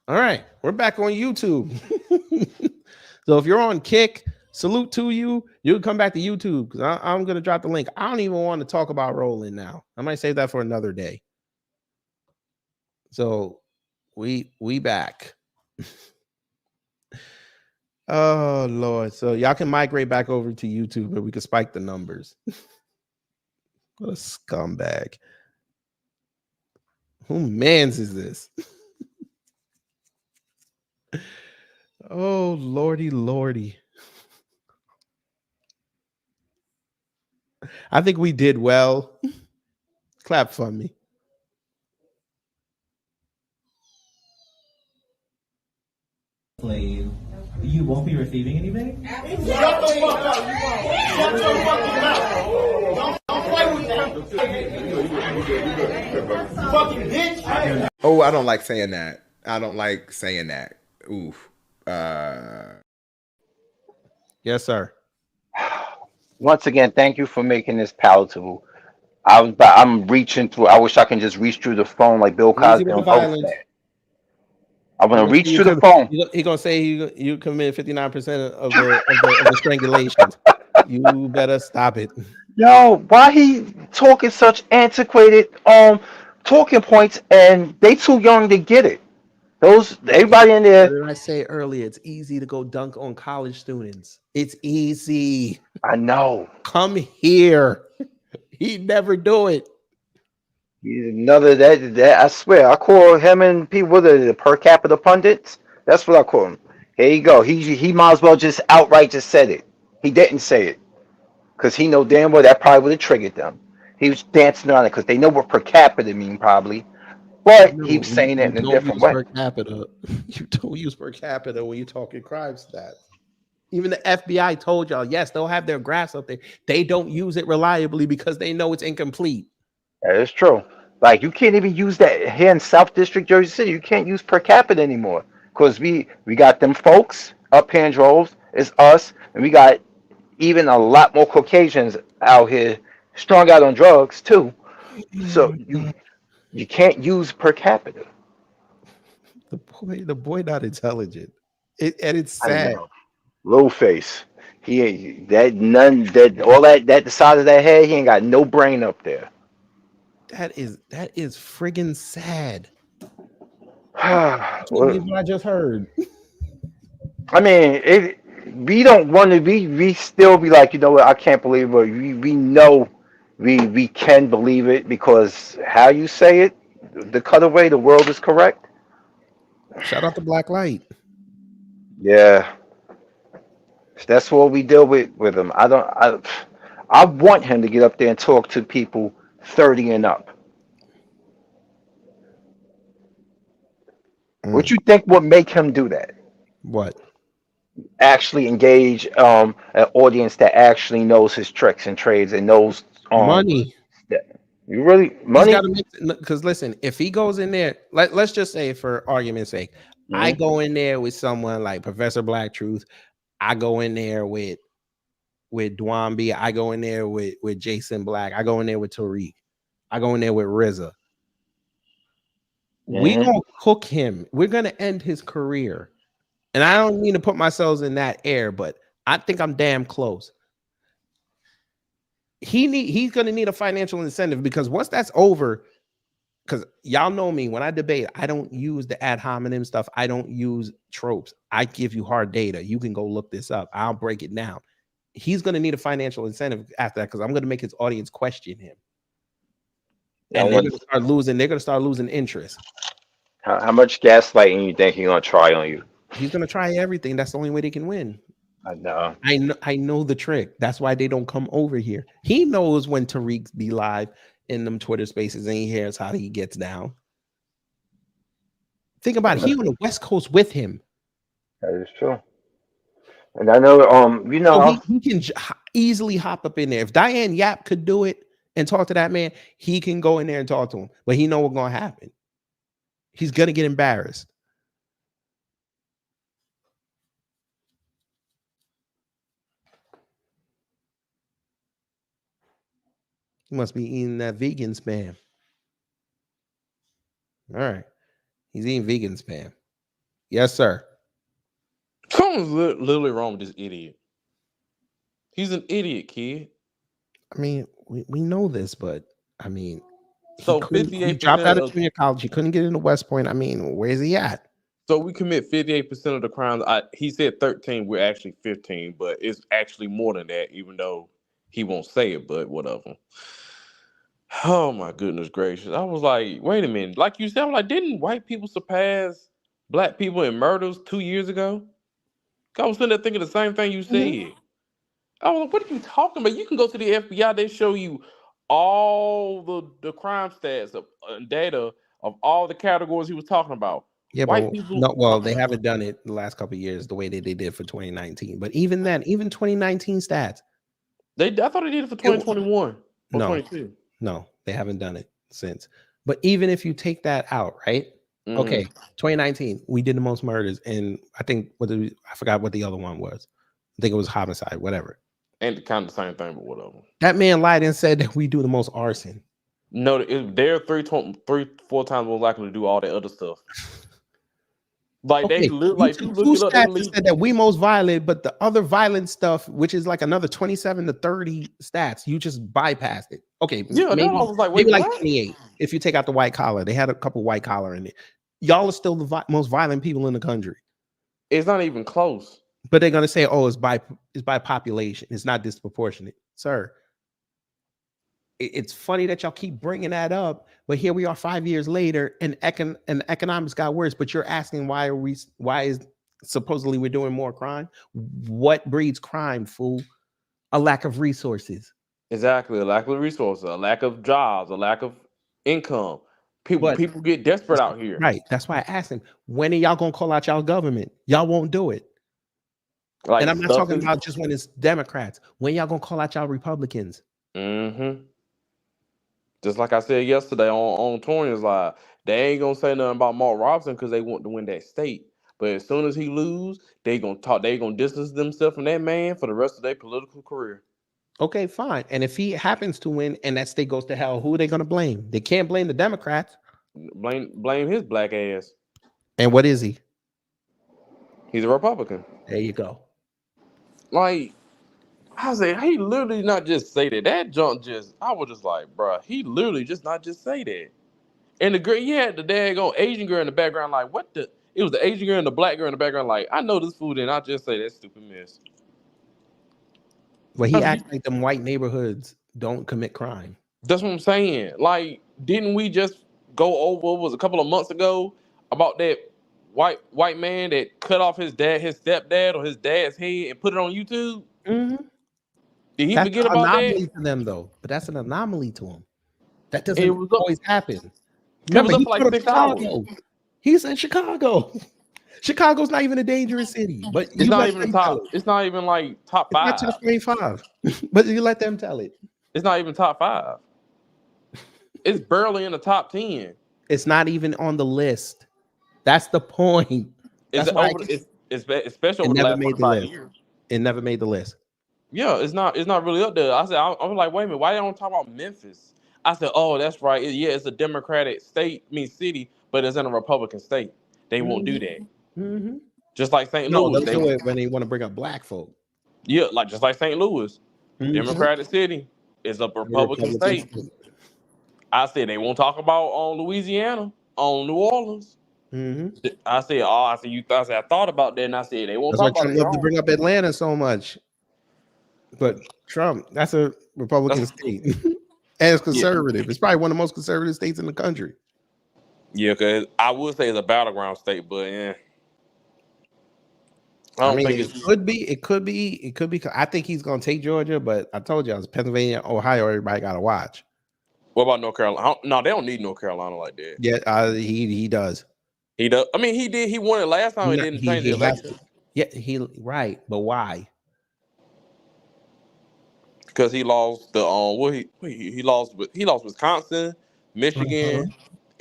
All right, we're back on YouTube. So if you're on Kick, salute to you. You can come back to YouTube because I'm gonna drop the link. I don't even want to talk about rolling now. I might save that for another day. So we back. Oh Lord. So y'all can migrate back over to YouTube and we can spike the numbers. What a scumbag. Who mans is this? Oh Lordy, Lordy. I think we did well. Clap for me. Slave, you won't be receiving anything? Shut the fuck up. Shut your fucking mouth. Don't play with that. Fucking bitch. Oh, I don't like saying that. I don't like saying that. Oof. Yes, sir. Once again, thank you for making this palatable. I'm reaching through. I wish I can just reach through the phone like Bill Easy Cosby with the on Ghost violence. said. I want He to gonna say reach through the phone. He gonna say you committed 59% of the strangulations. You better stop it. Yo, why he talking such antiquated talking points and they too young to get it. Those everybody in What there, did I say earlier? It's easy to go dunk on college students. It's easy. I know. Come here. He'd never do it. He's another that I swear I call him and people what are the per capita pundits. That's what I call him. Here you go. He might as well just outright just said it. He didn't say it because he know damn well that probably would have triggered them. He was dancing around it because they know what per capita mean probably, but he No, was saying it you in a don't different use way. per capita. You don't use per capita when you're talking crime stats. Even the FBI told y'all, yes, they'll have their graphs up there. They don't use it reliably because they know it's incomplete. That is true. Like you can't even use that here in South District, Jersey City. You can't use per capita anymore because we got them folks up here in droves. It's us, and we got even a lot more Caucasians out here, strung out on drugs too. So you can't use per capita. The boy not intelligent. And it's I sad. know. Low face. He ain't that none that all that the side of that head. He ain't got no brain up there. That is friggin' sad. I can't Well, believe what I just heard. I mean, we don't want to be. We still be like, you know what? I can't believe it. But we know we can believe it because how you say it, the cutaway, the world is correct. Shout out to Black Light. Yeah, that's what we deal with him. I want him to get up there and talk to people 30 and up. What Mm, you think would make him do that? what? Actually engage an audience that actually knows his tricks and trades and knows um Money. that you really He's got money. to make because listen, if he goes in there, let's just say for argument's sake, I Mhm. go in there with someone like Professor Black Truth. I go in there with Dwambi. I go in there with Jason Black. I go in there with Tariq. I go in there with RZA. We Mhm. gonna cook him. We're gonna end his career. And I don't mean to put myself in that air, but I think I'm damn close. He's gonna need a financial incentive because once that's over, because y'all know me when I debate, I don't use the ad hominem stuff. I don't use tropes. I give you hard data. You can go look this up. I'll break it down. He's gonna need a financial incentive after that because I'm gonna make his audience question him. I And they're want gonna start losing, they're gonna start losing interest. how much gaslighting you think he's gonna try on you? He's gonna try everything. That's the only way they can win. I know. I know the trick. That's why they don't come over here. He knows when Tariq be live in them Twitter spaces and he hears how he gets down. Think about it. He on the West Coast with him. That is true. And I know So he can easily hop up in there. If Diane Yap could do it and talk to that man, he can go in there and talk to him. But he know what's gonna happen. He's gonna get embarrassed. He must be eating that vegan spam. All right. He's eating vegan spam. Yes, sir. Something's literally wrong with this idiot. He's an idiot, kid. I mean, we know this, but I mean, So he dropped 58% out of of junior college. He couldn't get into West Point. I mean, where's he at? so we commit 58% of the crimes. He said 13, we're actually 15, but it's actually more than that, even though he won't say it, but whatever. Oh my goodness gracious. I was like, wait a minute. Like you said, I'm like, didn't white people surpass black people in murders 2 years ago? I was sitting there thinking the same thing you said. I was like, what are you talking about? You can go to the FBI, they show you all the crime stats of data of all the categories he was talking about. Yeah, White but people, no. Well, they haven't done it the last couple of years the way that they did for 2019. But even then, even 2019 stats. I thought they did it for 2021 or No, 22. no, they haven't done it since. But even if you take that out, right? Okay, 2019, we did the most murders, and I think I forgot what the other one was. I think it was homicide, whatever. And kind of the same thing, but whatever. That man lied and said that we do the most arson. No, they're 4 times more likely to do all that other stuff. Like Okay, they look you like took you two look it up. stats and said that we most violent, but the other violent stuff, which is like another 27 to 30 stats, you just bypassed it. Okay, Yeah, maybe, no, I was like, wait, maybe like what? 28 if you take out the white collar. They had a couple white collar in it. Y'all are still the most violent people in the country. It's not even close. But they're gonna say, "Oh, it's by population. It's not disproportionate, sir." It's funny that y'all keep bringing that up, but here we are 5 years later, and economics got worse. But you're asking why is supposedly we're doing more crime? What breeds crime, fool? A lack of resources. Exactly, a lack of resources, a lack of jobs, a lack of income. But People get desperate out here. right. That's why I asked him, when are y'all gonna call out y'all government? Y'all won't do it. Like, and I'm not talking about just when it's Democrats. When y'all gonna call out y'all Republicans? Mm-hmm. Just like I said yesterday on Torian's Live, they ain't gonna say nothing about Mark Robinson because they want to win that state. But as soon as he lose, they gonna distance themselves from that man for the rest of their political career. Okay, fine. And if he happens to win and that state goes to hell, who are they gonna blame? They can't blame the Democrats. Blame his black ass. And what is he? He's a Republican. There you go. Like, I say, he literally not just say that. That junk I was just like, bruh, he literally just not just say that. And the girl, he had the daggone Asian girl in the background, like, what the? It was the Asian girl and the black girl in the background, like, I know this fool, and I just say that stupid mess. Well, he acts like them white neighborhoods don't commit crime. That's what I'm saying. Like, didn't we just go over, what was a couple of months ago, about that white man that cut off his stepdad or his dad's head and put it on YouTube? Mm-hmm. Did he That's forget an about anomaly that? to them, though. But that's an anomaly to him. That doesn't It was always happen. Remember, Remember, he was up for like 6 hours. He's in Chicago. Chicago's not even a dangerous city, but It's not even top. It's not even like top 5. It's not top 25, but you let them tell it. It's not even top 5. It's barely in the top 10. It's not even on the list. That's the point. It's special over the last 25 years. It never made the list. Yeah, it's not really up there. I said, I'm like, wait a minute, why they don't talk about Memphis? I said, oh, that's right. It's a Democratic city, but it's in a Republican state. They won't do that. Mm-hmm. Just like St. Louis. They'll do it when they want to bring up black folk. Yeah, just like St. Louis. Mm-hmm. Democratic city is a Republican state. I said they won't talk about on Louisiana, on New Orleans. Mm-hmm. I said, I thought about that, and I said they won't That's talk why about Trump it. loves to bring up Atlanta so much. But Trump, that's a Republican state. And it's conservative. It's probably one of the most conservative states in the country. Yeah, because I would say it's a battleground state, but yeah. I mean, it could be. I think he's going to take Georgia, but I told you, Pennsylvania, Ohio, everybody got to watch. What about North Carolina? No, they don't need North Carolina like that. Yeah, he does. He does. I mean, he did. He won it last time. He didn't change the election. Yeah, right. But why? Because he lost the he lost Wisconsin, Michigan,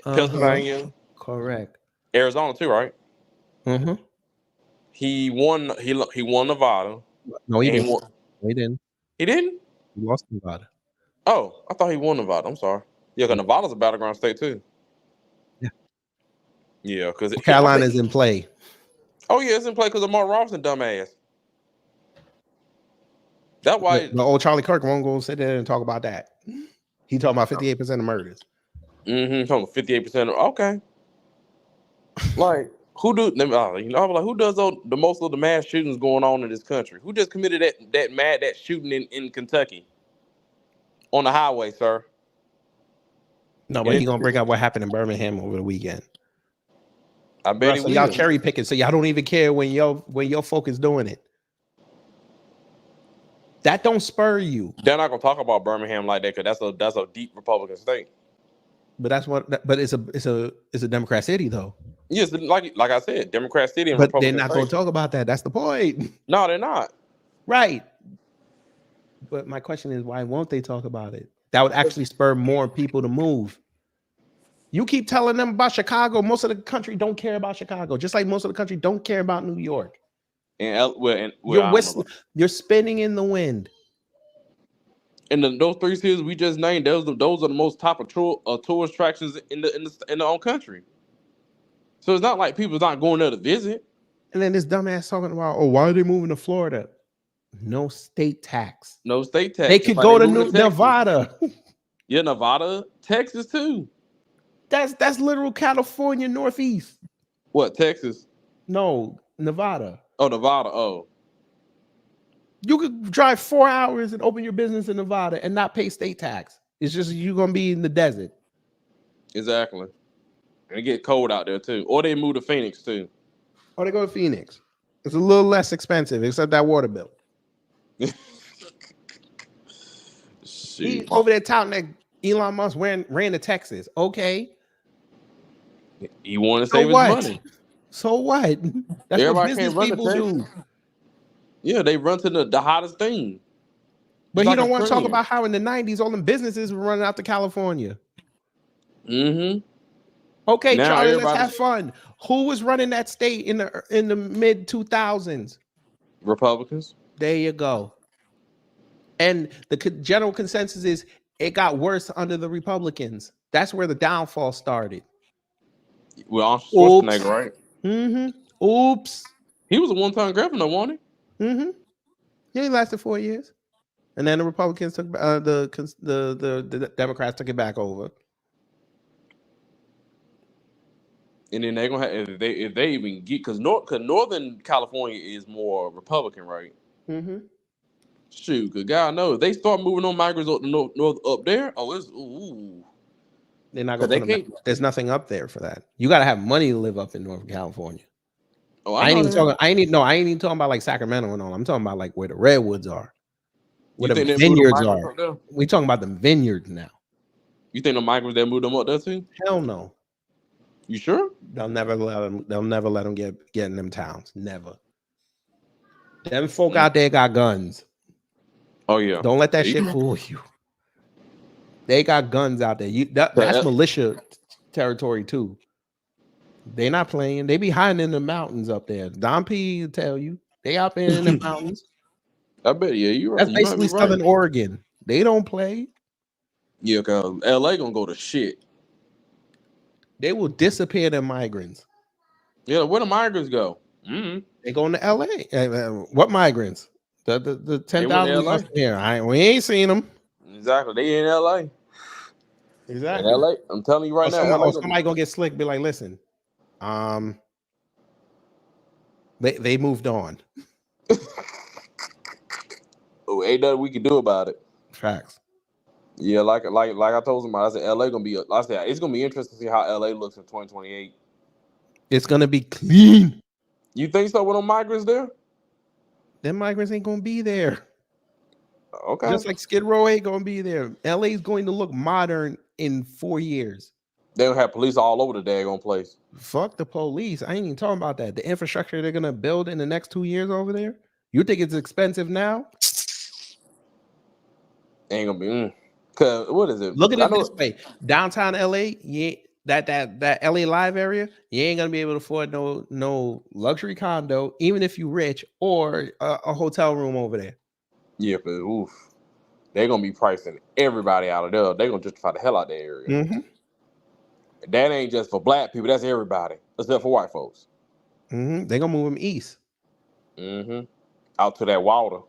Pennsylvania. Correct. Arizona too, right? Mm-hmm. He won. He won Nevada. No, he didn't. He didn't. He didn't. He lost Nevada. Oh, I thought he won Nevada. I'm sorry. Yeah, because Nevada's a battleground state too. Yeah. Yeah, because Carolina's in play. Oh yeah, it's in play because of Mark Robinson, dumbass. That's why. The old Charlie Kirk won't go sit there and talk about that. He talking about 58% of murders. Talking 58%. Okay. Like who do? Who does the most of the mass shootings going on in this country? Who just committed that shooting in Kentucky on the highway, sir? No, but he gonna bring up what happened in Birmingham over the weekend. I bet so y'all cherry picking, so y'all don't even care when your folk is doing it. That don't spur you. They're not gonna talk about Birmingham like that because that's a deep Republican state. But it's a Democrat city though. Yes, like I said, Democrat city and but Republican they're not state. gonna talk about that. That's the point. No, they're not. Right. But my question is, why won't they talk about it? That would actually spur more people to move. You keep telling them about Chicago. Most of the country don't care about Chicago, just like most of the country don't care about New York. You're spinning in the wind. And those three cities we just named, those are the most top tourist attractions in the own country. So it's not like people's not going there to visit. And then this dumbass talking about, oh, why are they moving to Florida? No state tax. No state tax. They could go to Nevada. Yeah, Nevada, Texas too. That's literal California Northeast. What, Texas? No, Nevada. Oh, Nevada. Oh. You could drive 4 hours and open your business in Nevada and not pay state tax. It's just you're gonna be in the desert. Exactly. And it get cold out there too. Or they move to Phoenix too. Or they go to Phoenix. It's a little less expensive, except that water bill. He over there touting that Elon Musk ran to Texas. Okay. He wanted to save his money. So what? That's everybody what business people do. Yeah, they run to the hottest thing. But he don't want to talk about how in the 90s all them businesses were running out to California. Mm-hmm. Okay, now Charlie, let's have fun. Who was running that state in the mid 2000s? Republicans. There you go. And the general consensus is it got worse under the Republicans. That's where the downfall started. Well, Schwarzenegger, right? Mm-hmm. Oops. He was a one-time governor, wasn't he? Mm-hmm. Yeah, he lasted 4 years. And then the Republicans took the Democrats took it back over. And then they're gonna have if they even get because Northern California is more Republican, right? Mm-hmm. Shoot, good God knows if they start moving on migrants up the north up there. Oh, it's ooh. They're not gonna. There's nothing up there for that. You gotta have money to live up in Northern California. Oh, I ain't even talking about like Sacramento and all. I'm talking about like where the redwoods are, where the vineyards are. We talking about the vineyards now. You think the migrants that moved them up there too? Hell no. You sure? They'll never let them get in them towns. Never. Them folk out there got guns. Oh yeah. Don't let that shit fool you. They got guns out there. That's militia territory too. They not playing. They be hiding in the mountains up there. Don P tell you they out there in the mountains. I bet. Yeah, you're right. That's basically Southern Oregon. They don't play. Yeah, cause LA gonna go to shit. They will disappear the migrants. Yeah, where the migrants go? Mm-hmm. They going to LA. What migrants? The 10,000 here. We ain't seen them. Exactly. They in LA. Exactly. In LA. I'm telling you right now. Somebody gonna get slick. Be like, listen. They moved on. Oh, ain't nothing we can do about it. Facts. Yeah, like I told somebody, I said LA gonna be. I said it's gonna be interesting to see how LA looks in 2028. It's gonna be clean. You think so? With no migrants there? Them migrants ain't gonna be there. Okay. Just like Skid Row ain't gonna be there. LA is going to look modern in 4 years. They'll have police all over the daggone place. Fuck the police. I ain't even talking about that. The infrastructure they're gonna build in the next 2 years over there. You think it's expensive now? Ain't gonna be. Cause what is it? Look at it this way: downtown LA, that LA Live area, you ain't gonna be able to afford no luxury condo, even if you rich, or a hotel room over there. Yeah, but oof, they're gonna be pricing everybody out of there. They're gonna justify the hell out of that area. Mm-hmm. That ain't just for black people. That's everybody, except for white folks. They're gonna move him east. Out to that water.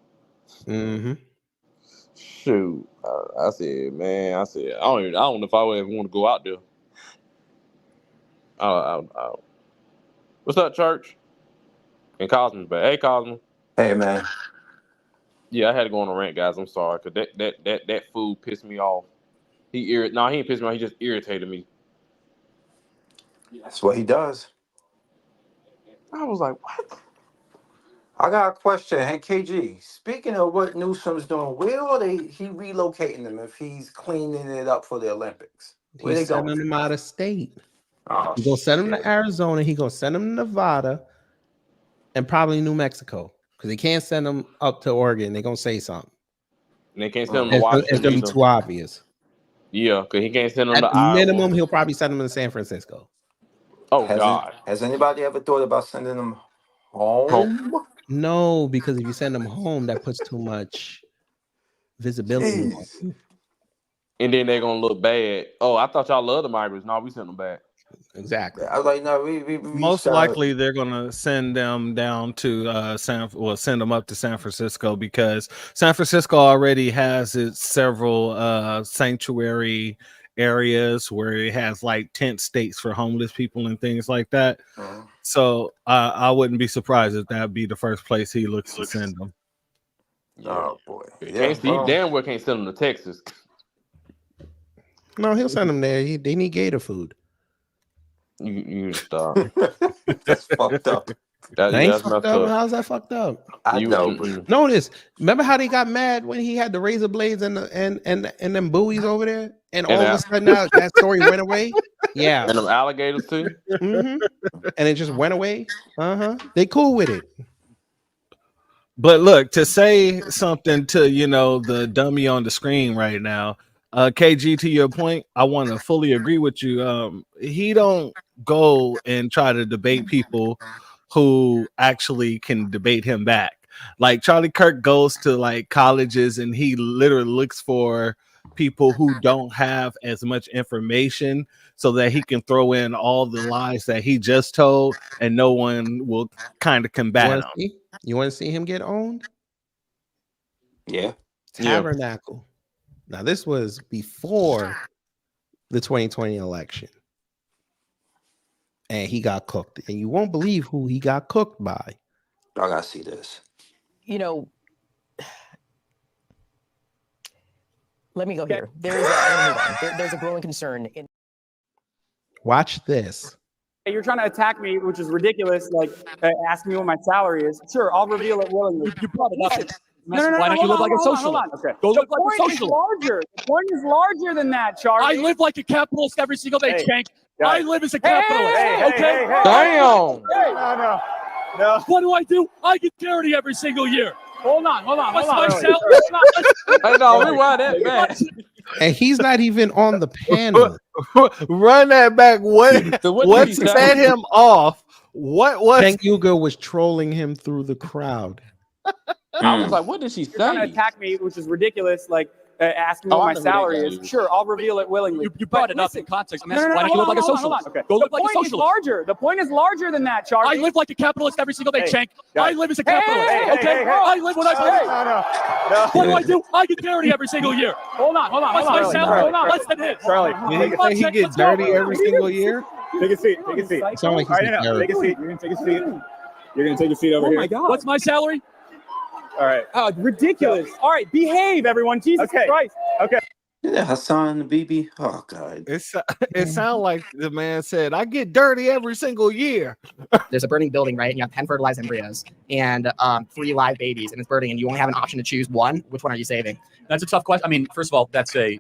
Shoot, I said, I don't know if I would ever want to go out there. What's up, church? And Cosmo's back. Hey, Cosmo. Hey, man. Yeah, I had to go on a rant, guys. I'm sorry, cause that food pissed me off. He didn't piss me off. He just irritated me. That's what he does. I was like, what? I got a question. Hey, KG, speaking of what Newsom's doing, where are he relocating them if he's cleaning it up for the Olympics? Where He's they going? sending them out of state. Oh, He's gonna send them to Arizona. He's gonna send them to Nevada and probably New Mexico because he can't send them up to Oregon. They're gonna say something. And they can't send them to It's Washington gonna be either. too obvious. Yeah, because he can't send them At to the Iowa. minimum, he'll probably send them to San Francisco. Oh, God. Has anybody ever thought about sending them home? No, because if you send them home, that puts too much visibility on Jeez. you. And then they're going to look bad. Oh, I thought y'all loved the migrants. No, we sent them back. Exactly. I was like, no, we Most likely they're gonna send them down to send them up to San Francisco because San Francisco already has its several sanctuary areas where it has like tent states for homeless people and things like that. So I wouldn't be surprised if that'd be the first place he looks to send them. Oh boy. He damn well can't send them to Texas. No, he'll send them there. They need gator food. You stop. That's fucked up. That's fucked up. How's that fucked up? I know. But Notice. Remember how they got mad when he had the razor blades and them buoys over there, and all of a sudden now that story went away. Yeah, and them alligators too. And it just went away. They cool with it. But look, to say something to the dummy on the screen right now. KG, to your point, I want to fully agree with you. He don't go and try to debate people who actually can debate him back. Like Charlie Kirk goes to like colleges and he literally looks for people who don't have as much information so that he can throw in all the lies that he just told and no one will kind of combat him. You want to see him get owned? Yeah. Tabernacle. Now, this was before the 2020 election. And he got cooked. And you won't believe who he got cooked by. I gotta see this. Let me go here. There's a growing concern. Watch this. You're trying to attack me, which is ridiculous. Like asking me what my salary is. Sure, I'll reveal it willingly. You brought it up. No. Why don't you live like a socialist? Okay. Go live The like a point is socialist. larger. The point is larger than that, Charlie. I live like a capitalist every single day, Hey, Shank. guys. I live as a capitalist. Okay? Damn. No. What do? I get dirty every single year. Hold on. What's my Really. salary? Hey, no, rewind that back. And he's not even on the panel. Run that back. What did he say? set him off? What was Hank Ugo was trolling him through the crowd. I was like, what did she You're trying to say? attack me, which is ridiculous. Like asking me Oh, what I my know who that salary guy is. is. Sure, I'll reveal it willingly. You brought But it up listen, in context. I'm No, asking, why don't you live like a hold on, socialist? Okay. Go The live like a point is socialist. larger. The point is larger than that, Charlie. I live like a capitalist every single day, Hey, Shank. guys. I live as a capitalist. Hey, I live what I believe. No. What do? I get dirty every single year. Hold on. What's my salary? Less than his. Charlie, Did he say he get dirty every single year? take a seat. It sounds like he's Take a seat. You're gonna take a seat. You're gonna take a seat over here. Oh my God. What's my salary? All right. Oh, ridiculous. All right, behave, everyone. Jesus Christ. Okay. Yeah, Hassan, BB. Oh God. It sounds like the man said, I get dirty every single year. There's a burning building, right? And you have 10 fertilized embryos and 3 live babies, and it's burning, and you only have an option to choose one. Which one are you saving? That's a tough question. I mean, first of all, it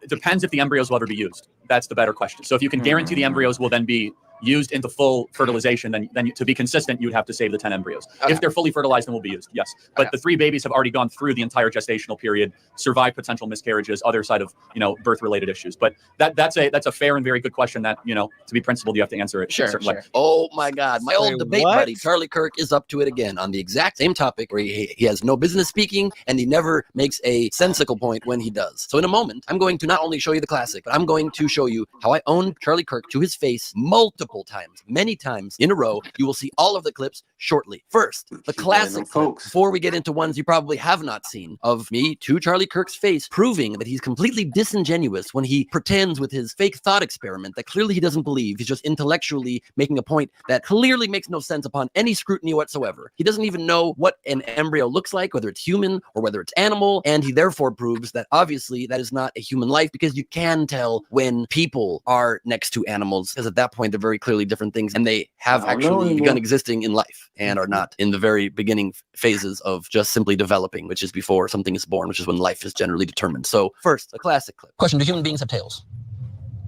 depends if the embryos will ever be used. That's the better question. So if you can guarantee the embryos will then be used into full fertilization, then to be consistent, you would have to save the 10 embryos. Okay. If they're fully fertilized, then will be used, yes. But Okay. the 3 babies have already gone through the entire gestational period, survived potential miscarriages, other side of birth-related issues. But that's a fair and very good question that to be principled, you have to answer it in a certain way. Oh my God. My old Wait, debate what? buddy, Charlie Kirk, is up to it again on the exact same topic where he has no business speaking and he never makes a sensical point when he does. So in a moment, I'm going to not only show you the classic, but I'm going to show you how I owned Charlie Kirk to his face multiple multiple times, many times in a row. You will see all of the clips shortly. First, the classic clip, before we get into ones you probably have not seen, of me to Charlie Kirk's face proving that he's completely disingenuous when he pretends with his fake thought experiment that clearly he doesn't believe. He's just intellectually making a point that clearly makes no sense upon any scrutiny whatsoever. He doesn't even know what an embryo looks like, whether it's human or whether it's animal, and he therefore proves that obviously that is not a human life, because you can tell when people are next to animals, because at that point they're very clearly different things, and they have actually begun existing in life and are not in the very beginning phases of just simply developing, which is before something is born, which is when life is generally determined. So first, a classic clip. Question: do human beings have tails?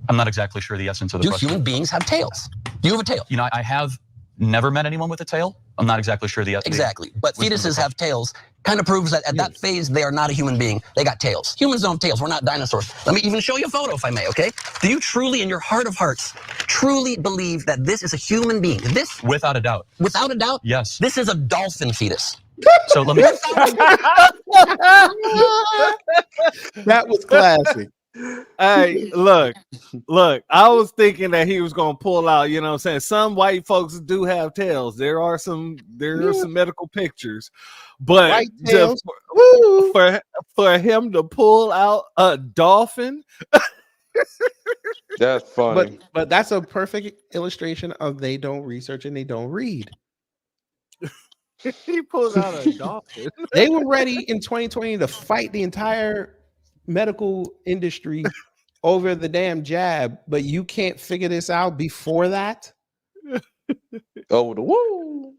I'm not exactly sure the essence of the question. Do human beings have tails? Do you have a tail? You know, I have never met anyone with a tail. I'm not exactly sure the essence. Exactly. But fetuses have tails. Kind of proves that at that phase, they are not a human being. They got tails. Humans don't have tails. We're not dinosaurs. Let me even show you a photo, if I may, okay? Do you truly, in your heart of hearts, truly believe that this is a human being? This? Without a doubt. Without a doubt? Yes. This is a dolphin fetus. So let me... That was classic. Hey, look, I was thinking that he was gonna pull out, you know what I'm saying? Some white folks do have tails. There are some medical pictures, but for him to pull out a dolphin, that's funny. But that's a perfect illustration of they don't research and they don't read. He pulled out a dolphin. They were ready in 2020 to fight the entire medical industry over the damn jab, but you can't figure this out before that. Over the woo.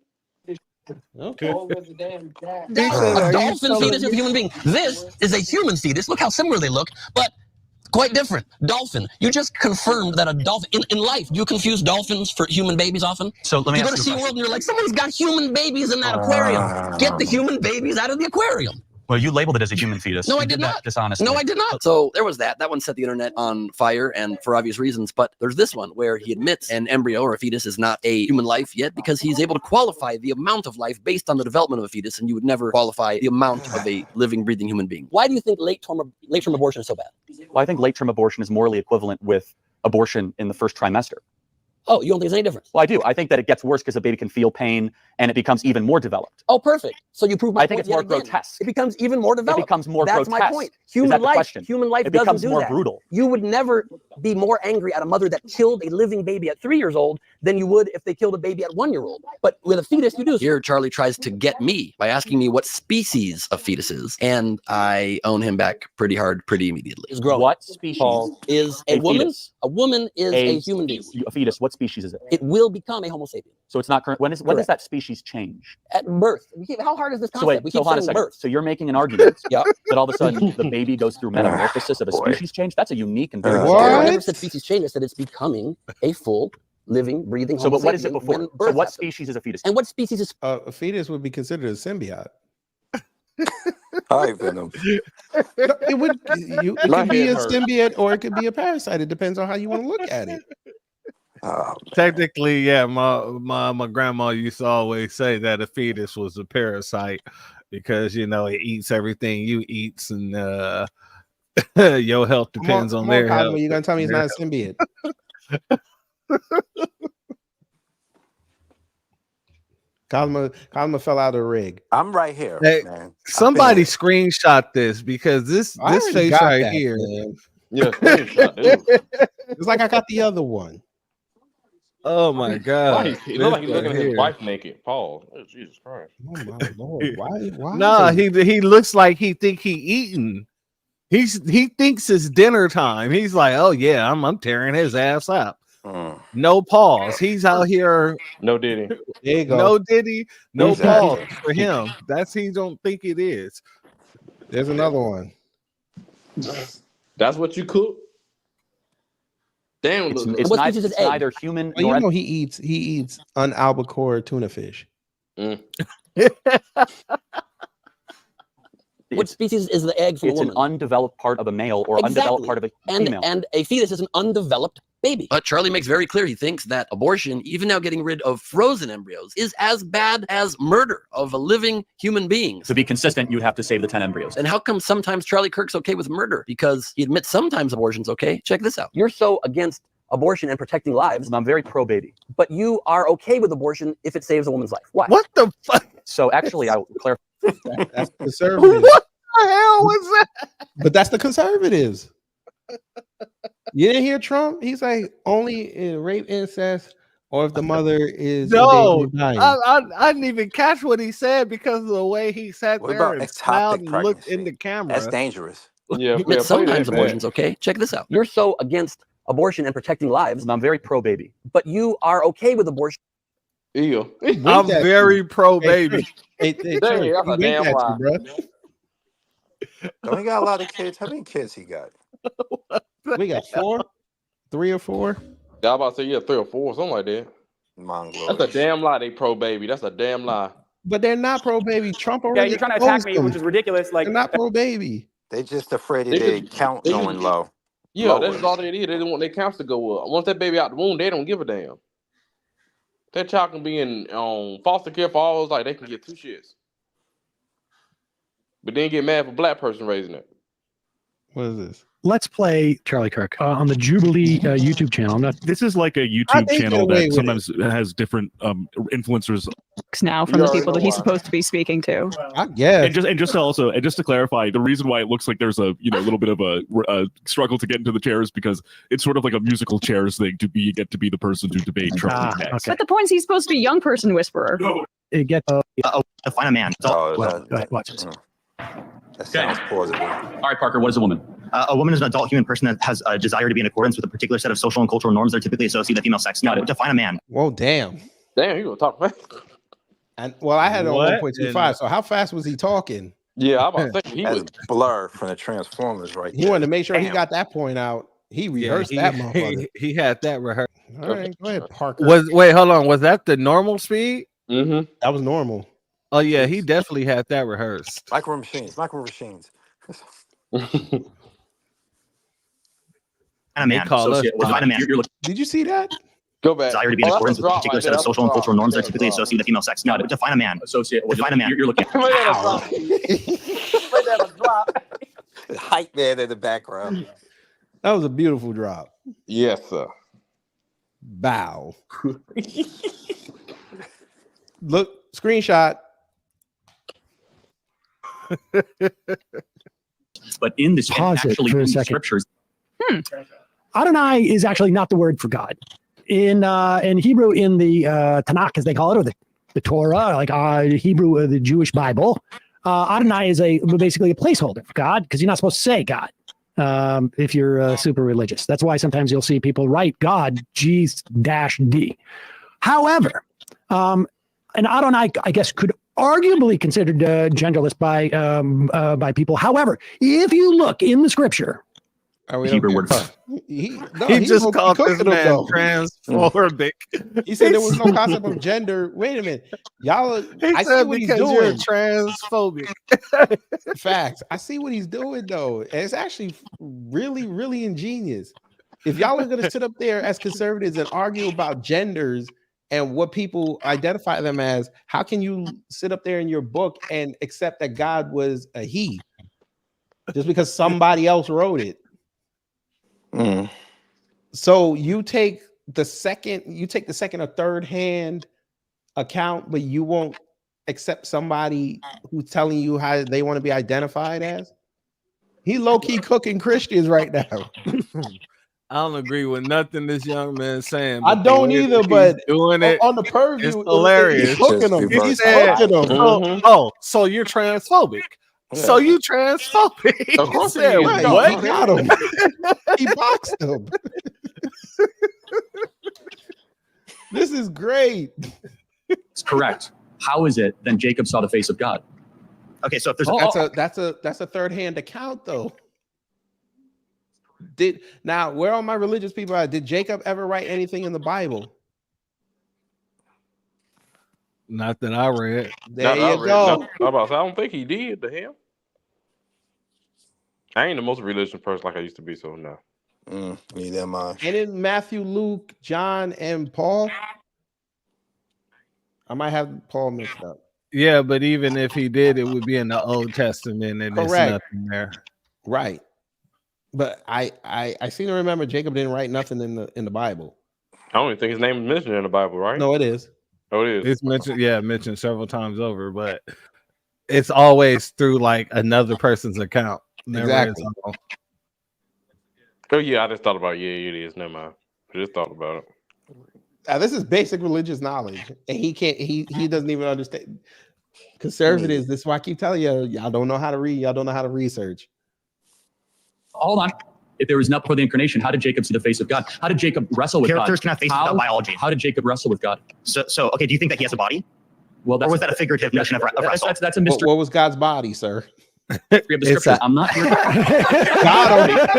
Okay. Over the damn jab. A dolphin fetus is a human being. This is a human fetus. Look how similar they look, but quite different. Dolphin. You just confirmed that a dolphin in life. Do you confuse dolphins for human babies often? So let me you go to ask you a SeaWorld and you're like, someone's got human babies in that aquarium. Get the human babies out of the aquarium. Well, you labeled it as a human fetus. No, You I did not. Dishonestly. No, I did not. So there was that. That one set the internet on fire, and for obvious reasons. But there's this one where he admits an embryo or a fetus is not a human life yet, because he's able to qualify the amount of life based on the development of a fetus, and you would never qualify the amount of a living, breathing human being. Why do you think late-term abortion is so bad? Well, I think late-term abortion is morally equivalent with abortion in the first trimester. Oh, you don't think there's any difference? Well, I do. I think that it gets worse because the baby can feel pain and it becomes even more developed. Oh, perfect. So you prove my I think point it's more yet again. grotesque. It becomes even more developed. It becomes more That's grotesque. my point. Is Human that the life, question? human life It doesn't becomes do more that. brutal. You would never be more angry at a mother that killed a living baby at 3 years old than you would if they killed a baby at 1 year old. But with a fetus, you do. Here, Charlie tries to get me by asking me what species of fetus is, and I own him back pretty hard, pretty immediately. Is growing. What species is a woman? fetus? A woman is a human being. A fetus. What species is it? It will become a Homo sapien. So it's not current. When does that species change? At birth. How hard is this concept? So wait, we so keep hold on a saying second. birth. So you're making an argument Yeah. that all of a sudden the baby goes through metamorphosis of a species change? That's a unique and very I never said species change. I said it's becoming a full, living, breathing So, Homo but what is it sapien before? when So birth what happens. species is a fetus? And what species is A fetus would be considered a symbiote. Hi, Venom. It would. It My could be head a hurts. symbiote or it could be a parasite. It depends on how you want to look at it. Technically, yeah, my grandma used to always say that a fetus was a parasite because it eats everything you eats, and your health depends on their health. You're gonna tell me it's not a symbiote? Cosmo fell out of the rig. I'm right here, Hey, man. somebody screenshot this because this I already face got right that, here. man. Yeah, screenshot, dude. It's like I got the other one. Oh my god! Why he look like he's This looking at guy his here. wife naked. Paul. Oh, Jesus Christ. Oh my lord! Why? Nah, is it- he looks like he eating. He thinks it's dinner time. He's like, oh yeah, I'm tearing his ass up. No pause. He's out here. No Diddy. There you go. No Diddy. No Exactly. pause for him. That's he don't think it is. There's another one. That's what you cook. Damn, It's, look. it's, What neither, species is it's egg? neither human Well, nor you know he eats an albacore tuna fish. what species is the egg from a it's an woman? undeveloped part of a male or undeveloped part of a female. And a fetus is an undeveloped baby. But Charlie makes very clear he thinks that abortion, even now getting rid of frozen embryos, is as bad as murder of a living human being. To be consistent, you'd have to save the 10 embryos. And how come sometimes Charlie Kirk's okay with murder? Because he admits sometimes abortion's okay. Check this out. You're so against abortion and protecting lives. I'm very pro-baby. But you are okay with abortion if it saves a woman's life. Why? What the fuck? So actually, I will clarify. That's conservative. What the hell was that? But that's the conservatives. You didn't hear Trump? He's like, only in rape, incest, or if the mother is No, dying. I didn't even catch what he said because of the way he sat What there about and smiled ectopic and looked in pregnancy? the camera. That's dangerous. Yeah, But sometimes abortion's okay. Check this out. You're so against abortion and protecting lives. I'm very pro-baby. But you are okay with abortion. Ew. I'm very pro baby. Hey, Dang, that's a damn lie. Don't he got a lot of kids? How many kids he got? We got 3 or 4. Yeah, I about to say 3 or 4, something like that. Mongoloid. That's a damn lie. They pro baby. That's a damn lie. But they're not pro baby. Trump Yeah, already you're trying to attack exposed me, them. which is ridiculous. Like They're not pro baby. They just afraid They of their just- count they just- going low. Yeah, that's Lower. just all they did. They didn't want their counts to go up. Once that baby out the womb, they don't give a damn. That child can be in foster care for all like they can get 2 shits. But then get mad for a black person raising it. What is this? Let's play Charlie Kirk on the Jubilee YouTube channel. This is like a YouTube channel that sometimes has different influencers now from the people that he's supposed to be speaking to. I guess. And just to clarify, the reason why it looks like there's a little bit of a struggle to get into the chairs because it's sort of like a musical chairs thing you get to be the person to debate Trump next. But the point is, he's supposed to be young person whisperer. It gets Define a man. Oh, go ahead, watch this. That sounds plausible. All right, Parker, what is a woman? A woman is an adult human person that has a desire to be in accordance with a particular set of social and cultural norms that are typically associated with female sex. Now, define a man. Whoa, damn. Damn, you gonna talk fast? And well, I had it on What? 1.25. So how fast was he talking? Yeah, I'm about to say he That's was. Blur from the Transformers right He there. wanted to make sure he Damn. got that point out. He rehearsed he, that motherfucker. He had that rehearsed. All right, go ahead, Parker. Wait, hold on. Was that the normal speed? Mm-hmm. That was normal. Oh yeah, he definitely had that rehearsed. Micro machines. A man. call us- Define a man. Did you see that? Go back. Desire to be in Oh, that's accordance a with a drop particular right set there. of social and That's a cultural norms that are drop. typically associated with female sex. Now, define a man. Define a man. You're looking. Wait, that's a drop. Wait, that's a drop. Hype man in the background. That was a beautiful drop. Yes, sir. Bow. Look, screenshot. But in this Pause it for a second. scriptures. Adonai is actually not the word for God. In Hebrew, in the Tanakh, as they call it, or the Torah, like Hebrew, the Jewish Bible, Adonai is basically a placeholder for God because you're not supposed to say God if you're super religious. That's why sometimes you'll see people write God G-D. However, an Adonai, I guess, could arguably considered genderless by people. However, if you look in the scripture, Hebrew word. He just was called this cooking them, man though. transphobic. He said there was no concept of gender. Wait a minute, y'all. I see said what he's because you're doing. transphobic. Facts. I see what he's doing though. And it's actually really, really ingenious. If y'all are gonna sit up there as conservatives and argue about genders and what people identify them as, how can you sit up there in your book and accept that God was a he just because somebody else wrote it? So you take the second or third hand account, but you won't accept somebody who's telling you how they want to be identified as. He low-key cooking Christians right now. I don't agree with nothing this young man's saying. I but the don't way either, he's but doing it on the purview, it's hilarious. He's cooking them. He's said, cooking them. so you're transphobic. So you transphobic. Of course He said, he is. "Wait, No, what?" He got him. He boxed him. This is great. It's correct. How is it then Jacob saw the face of God? Okay, so if there's That's a third hand account though. Where are my religious people at? Did Jacob ever write anything in the Bible? Not that I read. There you go. I don't think he did to him. I ain't the most religious person like I used to be, so no. Neither am I. And in Matthew, Luke, John, and Paul, I might have Paul mixed up. Yeah, but even if he did, it would be in the Old Testament, and there's Correct. nothing there. Right. But I seem to remember Jacob didn't write nothing in the Bible. I don't even think his name is mentioned in the Bible, right? No, it is. Oh, it is. It's mentioned several times over, but it's always through like another person's account. Never Exactly. his own. Oh yeah, I just thought about it. Yeah, it is. Never mind. I just thought about it. This is basic religious knowledge, and he doesn't even understand. Conservatives. This is why I keep telling you, y'all don't know how to read. Y'all don't know how to research. Hold on. If there was not before the incarnation, how did Jacob see the face of God? How did Jacob wrestle with Characters God? cannot face without biology. How did Jacob wrestle with God? So okay, do you think that he has a body? Well, or was that a figurative notion of wrestle? That's a mystery. What was God's body, sir? We have the scriptures. I'm not here.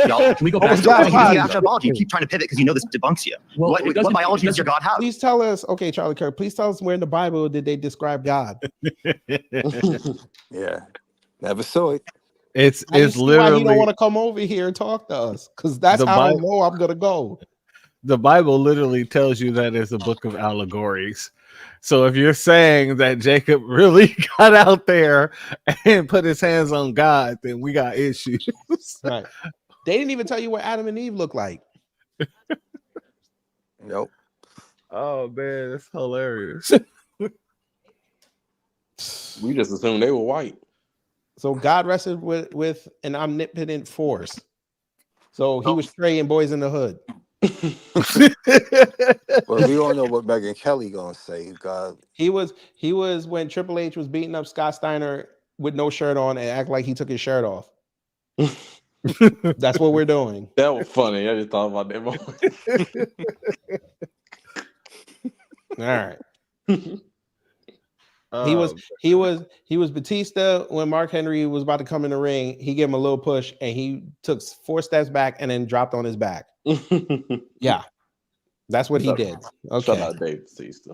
Y'all, can we go what back was to God's the body? After biology, you keep trying to pivot because you know this debunks you. Well, what biology does your God have? Please tell us, okay, Charlie Kirk, please tell us where in the Bible did they describe God? Yeah, never saw it. It's Why he literally don't want to come over here and talk to us, because that's The how I Bible- know I'm gonna go. the Bible literally tells you that it's a book of allegories. So if you're saying that Jacob really got out there and put his hands on God, then we got issues. Right. They didn't even tell you what Adam and Eve look like. Nope. Oh man, that's hilarious. We just assumed they were white. So God wrestled with an omnipotent force. So he was straying boys in the hood. Well, we don't know what Megyn Kelly gonna say. God, He was when Triple H was beating up Scott Steiner with no shirt on and act like he took his shirt off. That's what we're doing. That was funny. I just thought about that moment. All right. He was Batista when Mark Henry was about to come in the ring. He gave him a little push and he took 4 steps back and then dropped on his back. Yeah, that's what he did. Okay. Shout out Dave Batista.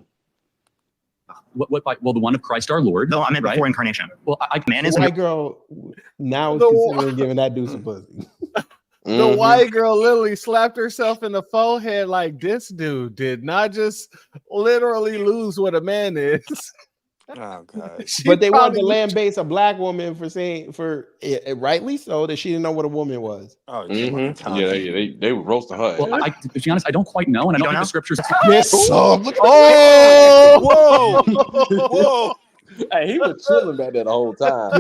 Well, the one of Christ our Lord. No, I meant right? before incarnation. Well, man The is white girl now is The considering giving that dude some pussy. The white girl literally slapped herself in the forehead like this dude did not just literally lose what a man is. oh God. But they wanted to probably- lambaste a black woman for saying, rightly so, that she didn't know what a woman was. Oh, Yeah, they were roasting her. Well, to be honest, I don't quite know, and I don't think the scriptures. Yes, look at Oh, whoa. Hey, he was chilling back there the whole time.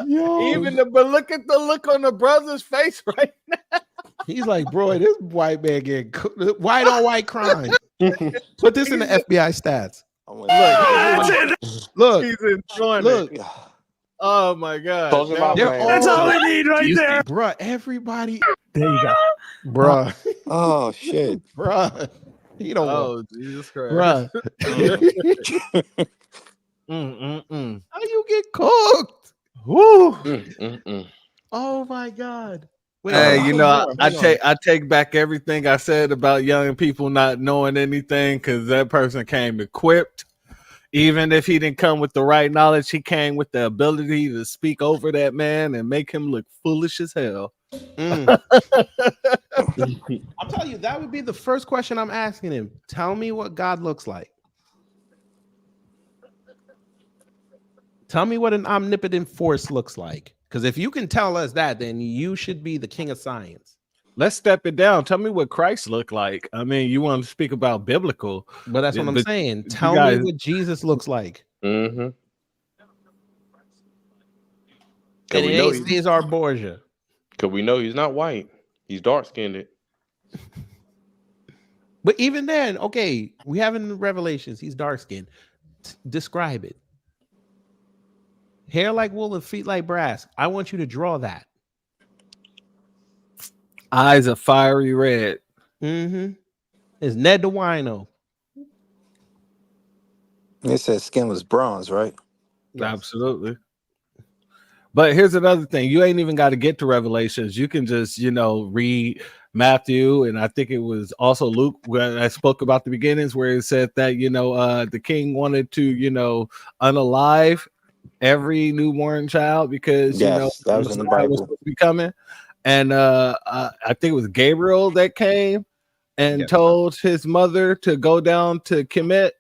Even but look at the look on the brother's face right now. He's like, bro, this white man getting white on white crime. Put this in the FBI stats. Look, He's enjoying look. it. Oh my god. Talking about That's all we need right there. Bruh, everybody. There you go. Bruh. Oh shit. Bruh. You don't Oh Jesus Christ. Bruh. How you get cooked? Woo. Oh my god. Wait, Hey, hold you on, know, hold on. I take back everything I said about young people not knowing anything because that person came equipped. Even if he didn't come with the right knowledge, he came with the ability to speak over that man and make him look foolish as hell. I'm telling you, that would be the first question I'm asking him. Tell me what God looks like. Tell me what an omnipotent force looks like. Because if you can tell us that, then you should be the king of science. Let's step it down. Tell me what Christ looked like. I mean, you want to speak about biblical, but that's what I'm saying. you Tell guys- me what Jesus looks like. Mm-hmm. And we it know ain't Cesar Borgia. Because we know he's not white. He's dark-skinned. But even then, okay, we have in Revelations, he's dark skinned. Describe it. Hair like wool and feet like brass. I want you to draw that. Eyes are fiery red. Mm-hmm. It's Ned the Wino. It said skin was bronze, right? Absolutely. But here's another thing. You ain't even got to get to Revelations. You can just, read Matthew, and I think it was also Luke where I spoke about the beginnings, where it said that, the king wanted to, unalive every newborn child because, Yes, that was in the Bible. was supposed to be coming. And I think it was Gabriel that came and told his mother to go down to Kemet.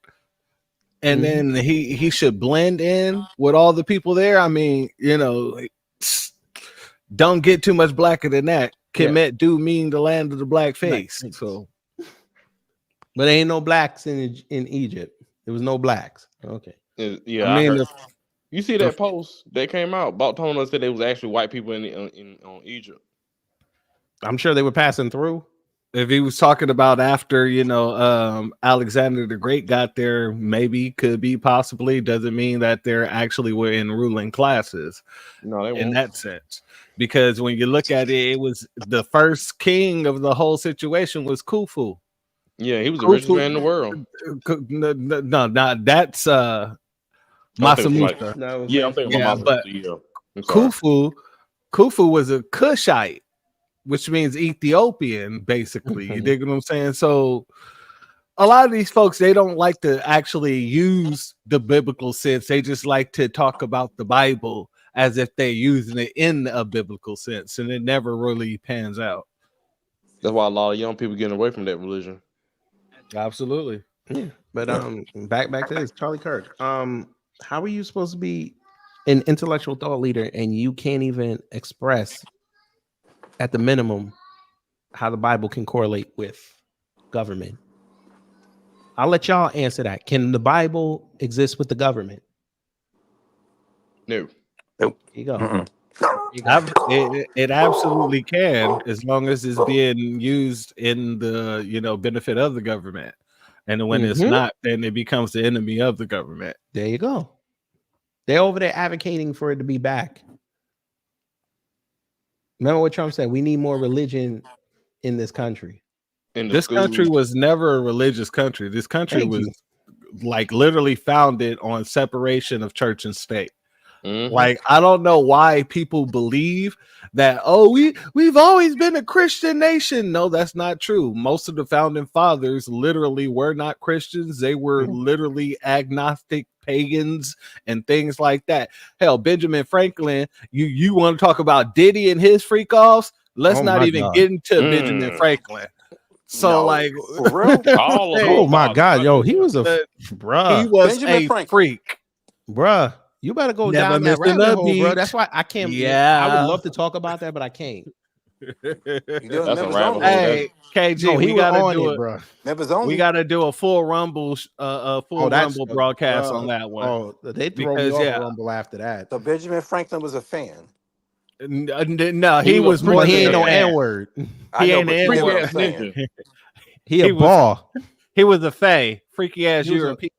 And then he should blend in with all the people there. I mean, don't get too much blacker than that. Kemet do mean the land of the black face. So, but ain't no blacks in Egypt. There was no blacks. Okay. Yeah, I mean, you see that post that came out? Bob told us that there was actually white people in Egypt. I'm sure they were passing through. If he was talking about after, Alexander the Great got there, maybe, could be, possibly, doesn't mean that they're actually were in ruling classes. No, they won't. In that sense. Because when you look at it, it was the first king of the whole situation was Khufu. Yeah, he was the richest man in the world. No, not that's Masa Musa. Yeah, I'm thinking about Masa. But Khufu was a Cushite, which means Ethiopian, basically. You dig what I'm saying? So a lot of these folks, they don't like to actually use the biblical sense. They just like to talk about the Bible as if they're using it in a biblical sense, and it never really pans out. That's why a lot of young people getting away from that religion. Absolutely. Yeah. But back to this, Charlie Kirk. How are you supposed to be an intellectual thought leader and you can't even express at the minimum how the Bible can correlate with government? I'll let y'all answer that. Can the Bible exist with the government? No. Nope. Here you go. It absolutely can, as long as it's being used in the benefit of the government. And when it's not, then it becomes the enemy of the government. There you go. They're over there advocating for it to be back. Remember what Trump said? We need more religion in this country. This country was never a religious country. This country was like literally founded on separation of church and state. Like, I don't know why people believe that, we've always been a Christian nation. No, that's not true. Most of the founding fathers literally were not Christians. They were literally agnostic pagans and things like that. Hell, Benjamin Franklin, you want to talk about Diddy and his freak offs? Let's not even get into Benjamin Franklin. So, for real? Oh my God, yo, he was a bruh. He was a freak, bruh. You better go Never down that missed rabbit hole, beat. bro. That's why I can't. Yeah, I would love to talk about that, but I can't. That's a rabbit hole. Hey, KG, No, he we was gotta on do it, it, bro. Members only. We gotta do a full Rumble, Rumble broadcast on that one. Oh, they throw me off Rumble after that. So Benjamin Franklin was a fan. No, he was more. He than ain't no a fan. N-word. He ain't but an what I'm N-word. saying. He a ball. He was a fae, freaky ass European.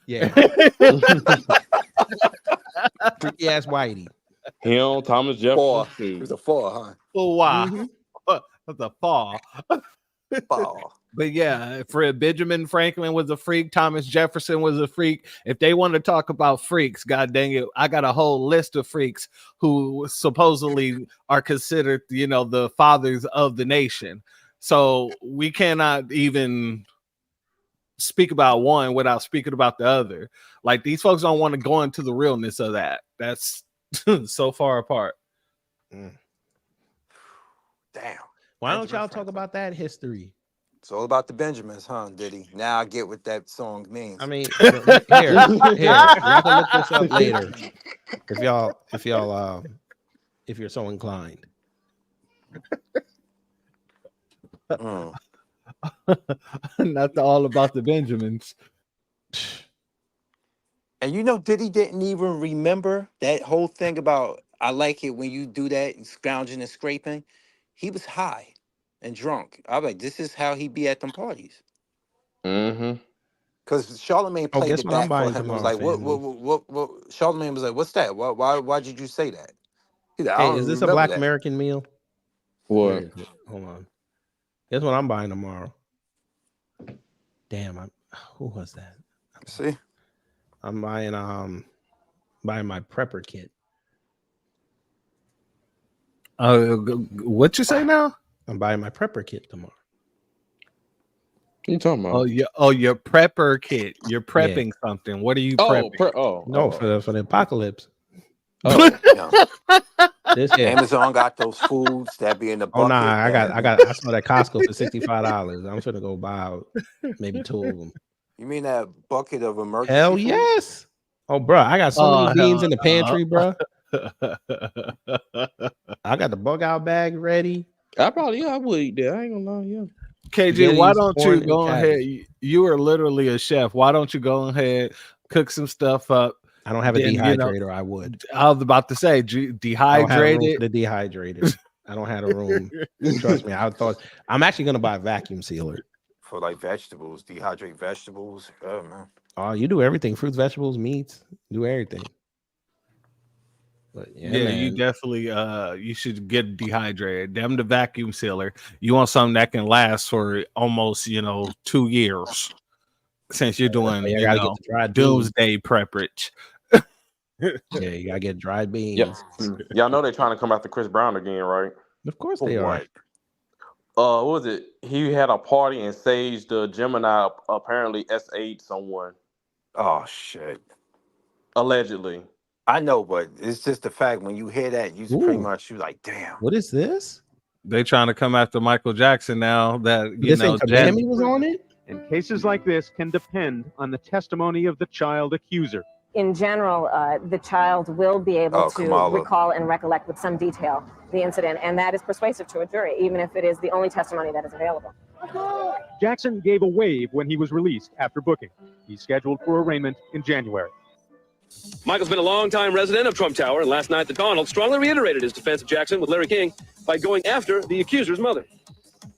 Yeah. Freaky ass whitey. Him, Thomas Four. Jefferson. It was a 4, huh? Oh wow, that's a fall. But yeah, Fred Benjamin Franklin was a freak. Thomas Jefferson was a freak. If they want to talk about freaks, god dang it, I got a whole list of freaks who supposedly are considered, the fathers of the nation. So we cannot even speak about one without speaking about the other. Like, these folks don't want to go into the realness of that. That's so far apart. Damn. Why don't y'all talk about that history? It's all about the Benjamins, huh, Diddy? Now I get what that song means. I mean, here, y'all can look this up later if you're so inclined. Not all about the Benjamins. And Diddy didn't even remember that whole thing about, I like it when you do that, scrounging and scraping. He was high and drunk. I was like, this is how he be at them parties. Because Charlemagne played guess it what I'm back for buying him. It was tomorrow, like, what? Charlemagne was like, what's that? Why did you say that? He's like, I Hey, don't is this a remember Black that. American meal? What? Hold on. Guess what I'm buying tomorrow? Damn, who was that? See? I'm buying my prepper kit. What you say now? I'm buying my prepper kit tomorrow. What are you talking about? Your prepper kit. You're prepping something. What are you prepping? For the apocalypse. Amazon got those foods that be in the bucket. Oh nah, I saw that Costco for $65. I'm finna go buy maybe 2 of them. You mean that bucket of emergency Hell food? yes. Oh, bro, I got so many beans in the pantry, bro. I got the bug out bag ready. I would eat that. I ain't gonna lie, yeah. KG, why Spaghetti's, don't corn, you and go ahead? cabbage. You are literally a chef. Why don't you go ahead, cook some stuff up? I don't have a Then, dehydrator. I would. I was about to say, I don't have a room dehydrated. for the dehydrator. I don't have a room. Trust me. I thought I'm actually gonna buy a vacuum sealer For like vegetables, dehydrate vegetables. Oh man. Oh, you do everything: fruits, vegetables, meats. Do everything. But yeah, Yeah, man. you definitely you should get dehydrated. Them the vacuum sealer. You want something that can last for almost 2 years. Since you're doing you gotta get the dried beans. doomsday prepperage. Yeah, you gotta get dried beans. Yeah. Y'all know they're trying to come after Chris Brown again, right? Of course they are. What was it? He had a party and Sage the Gemini apparently S8 someone. Oh shit. Allegedly. I know, but it's just the fact when you hear that, you pretty much you like, damn. What is this? They trying to come after Michael Jackson now that Miami was on it. And cases like this can depend on the testimony of the child accuser. In general, the child will be able to recall and recollect with some detail the incident, and that is persuasive to a jury, even if it is the only testimony that is available. Jackson gave a wave when he was released after booking. He's scheduled for arraignment in January. Michael's been a long-time resident of Trump Tower, and last night the Donald strongly reiterated his defense of Jackson with Larry King by going after the accuser's mother.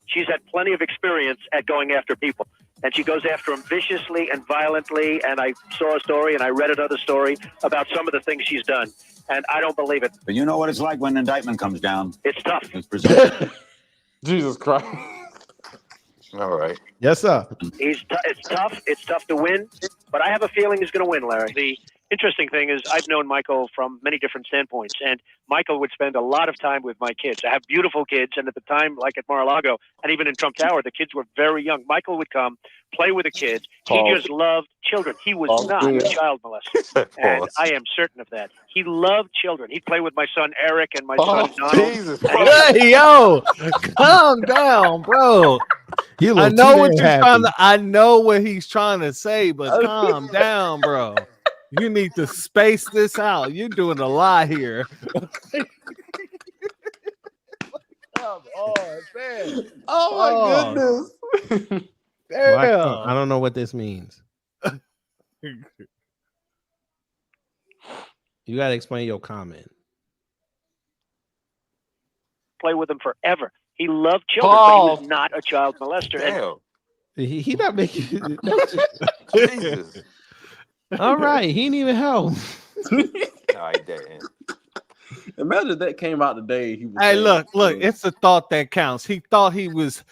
She's had plenty of experience at going after people, and she goes after them viciously and violently, and I saw a story and I read another story about some of the things she's done, and I don't believe it. But you know what it's like when an indictment comes down. It's tough. It's presented. Jesus Christ. All right. Yes, sir. It's tough. It's tough to win, but I have a feeling he's going to win, Larry. The interesting thing is I've known Michael from many different standpoints, and Michael would spend a lot of time with my kids. I have beautiful kids, and at the time, like at Mar-a-Lago, and even in Trump Tower, the kids were very young. Michael would come, play with the kids. He just loved children. He was not a child molester, and I am certain of that. He loved children. He'd play with my son Eric and my son Donald. Jesus. Hey, yo, calm down, bro. I know what you're trying to. I know what he's trying to say, but calm down, bro. You need to space this out. You're doing a lot here. Come on, man. Oh my goodness. Well, I don't know what this means. You gotta explain your comment. Play with them forever. He loved children, but he was not a child molester. Damn. He not making. Jesus. All right, he didn't even help. No, he didn't. Imagine if that came out today. He was Hey, saying, look, it's a thought that counts. He thought he was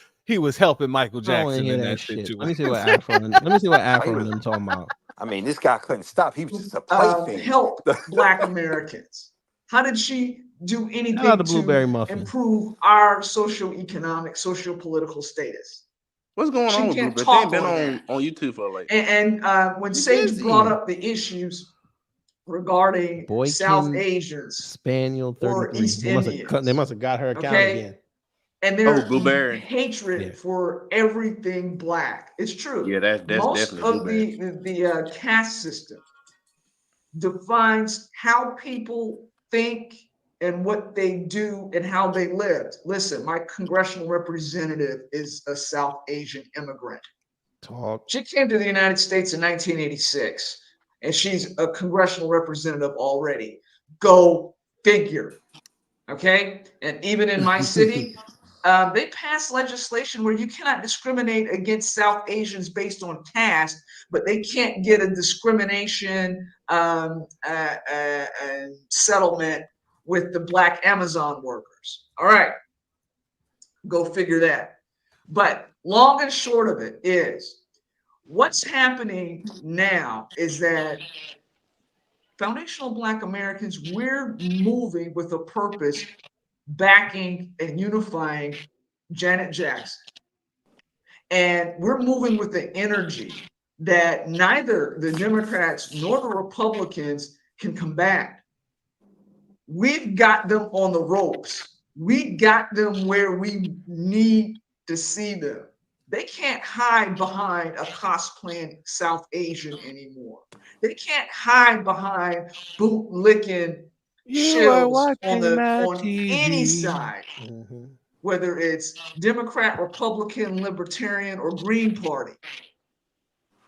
helping Michael I don't wanna Jackson hear in that that shit. situation. Let me see what Afro and them talking about. I mean, this guy couldn't stop. He was just a plaything. Help Black Americans. How did she do anything the blueberry to muffin. improve our socio-economic, socio-political status? What's going She on with can't Blueberry? They talk ain't been on on YouTube for like. And when Sage brought up the issues regarding Boykin South Asians Spaniel or 33. East They must have got her account again. and their Blueberry. hatred for everything Black. It's true. Yeah, that's Most definitely of the caste system defines how people think and what they do and how they lived. Listen, my congressional representative is a South Asian immigrant. She came to the United States in 1986, and she's a congressional representative already. Go figure. Okay? And even in my city, they passed legislation where you cannot discriminate against South Asians based on caste, but they can't get a discrimination settlement with the Black Amazon workers. All right, go figure that. But long and short of it is, what's happening now is that foundational Black Americans, we're moving with a purpose, backing and unifying Janet Jackson. And we're moving with the energy that neither the Democrats nor the Republicans can combat. We've got them on the ropes. We got them where we need to see them. They can't hide behind a cosplaying South Asian anymore. They can't hide behind bootlicking shills on any TV. side, whether it's Democrat, Republican, Libertarian, or Green Party.